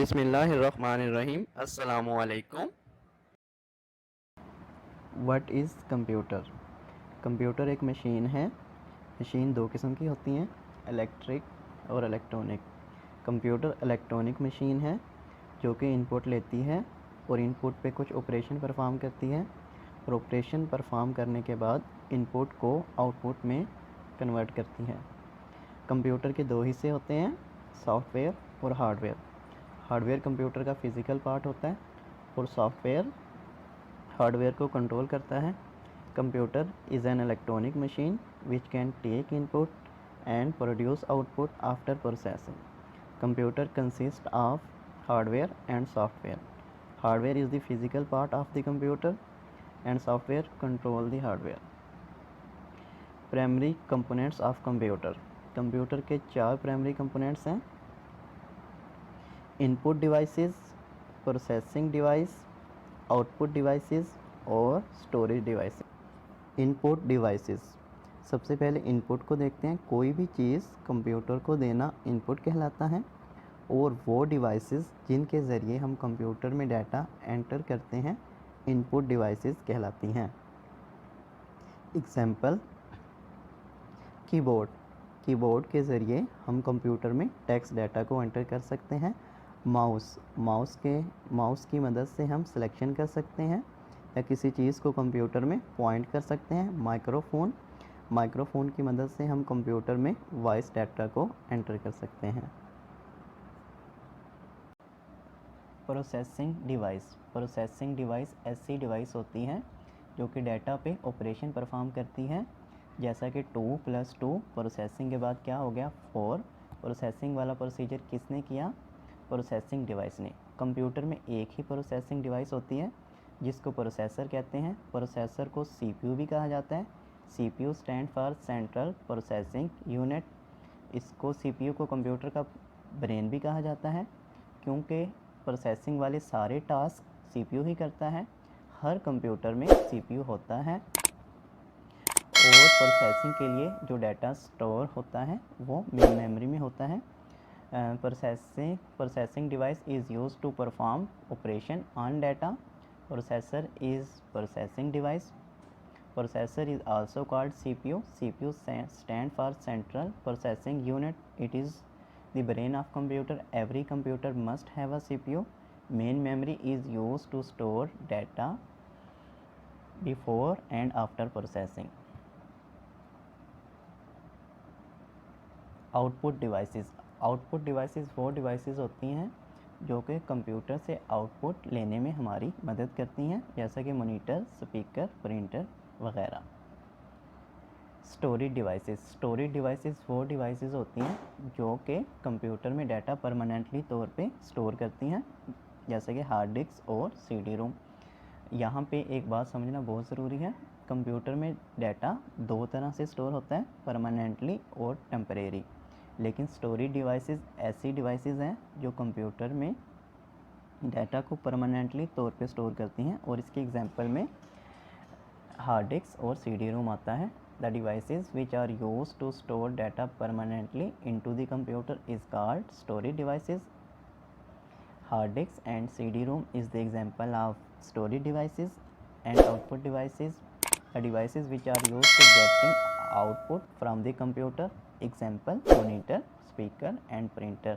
बिस्मिल्लाहिर्रहमानिर्रहीम। अस्सलामुअलैकुम। What is computer? Computer एक मशीन है। मशीन दो किस्म की होती हैं, इलेक्ट्रिक और इलेक्ट्रॉनिक। कंप्यूटर इलेक्ट्रॉनिक मशीन है जो कि इनपुट लेती है और इनपुट पे कुछ ऑपरेशन परफॉर्म करती है और ऑपरेशन परफॉर्म करने के बाद इनपुट को आउटपुट में कन्वर्ट करती है। कंप्यूटर के दो हिस्से होते हैं, सॉफ्टवेयर और हार्डवेयर। हार्डवेयर कंप्यूटर का फिज़िकल पार्ट होता है और सॉफ्टवेयर हार्डवेयर को कंट्रोल करता है। Computer is an electronic machine which can take input and produce output after processing. Computer consist of hardware and software. Hardware is the physical part of the computer and software control the hardware. Primary components of computer. Computer के चार primary components हैं, input devices, processing device, output devices और storage devices. Input devices, सबसे पहले input को देखते हैं। कोई भी चीज़ कंप्यूटर को देना इनपुट कहलाता है और वो डिवाइसेस जिनके ज़रिए हम कंप्यूटर में डाटा एंटर करते हैं इनपुट डिवाइसेस कहलाती हैं। Example, keyboard. कीबोर्ड के ज़रिए हम कंप्यूटर में टेक्स्ट डाटा को एंटर कर सकते हैं। माउस की मदद से हम सिलेक्शन कर सकते हैं या किसी चीज़ को कंप्यूटर में पॉइंट कर सकते हैं। माइक्रोफोन की मदद से हम कंप्यूटर में वॉइस डाटा को एंटर कर सकते हैं। प्रोसेसिंग डिवाइस ऐसी डिवाइस होती हैं जो कि डाटा पे ऑपरेशन परफॉर्म करती हैं, जैसा कि 2+2 प्रोसेसिंग के बाद क्या हो गया 4। प्रोसेसिंग वाला प्रोसीजर किसने किया? प्रोसेसिंग डिवाइस ने। कंप्यूटर में एक ही प्रोसेसिंग डिवाइस होती है जिसको प्रोसेसर कहते हैं। प्रोसेसर को सीपीयू भी कहा जाता है। CPU stand for central processing unit. इसको सीपीयू को कंप्यूटर का ब्रेन भी कहा जाता है क्योंकि प्रोसेसिंग वाले सारे टास्क सीपीयू ही करता है। हर कंप्यूटर में सीपीयू होता है और प्रोसेसिंग के लिए जो डाटा स्टोर होता है वो मेन मेमोरी में होता है। Processing device is use to perform operation on data. Processor is processing device. Processor is also called CPU. CPU stand for Central Processing Unit. It is the brain of computer. Every computer must have a CPU. Main memory is used to store data before and after processing. Output devices वो devices होती हैं जो कि computer से output लेने में हमारी मदद करती हैं, जैसा कि मॉनिटर, स्पीकर, प्रिंटर वगैरह। स्टोरेज डिवाइसेस वो डिवाइसेस होती हैं जो कि कंप्यूटर में डाटा परमानेंटली तौर पे स्टोर करती हैं, जैसे कि हार्ड डिस्क और सीडी रोम। यहाँ पे एक बात समझना बहुत ज़रूरी है, कंप्यूटर में डाटा दो तरह से स्टोर होता है, परमानेंटली और टेम्परेरी। लेकिन स्टोरेज डिवाइसेस ऐसी डिवाइसेस हैं जो कंप्यूटर में डाटा को परमानेंटली तौर पे स्टोर करती हैं और इसके एग्जांपल में हार्ड डिस्क और सीडी रोम आता है। The devices which are used to store data permanently into the computer is called storage devices. Hard disk and CD-ROM is the example of storage devices and output devices, the devices which are used to getting output from the computer. Example, monitor, speaker and printer.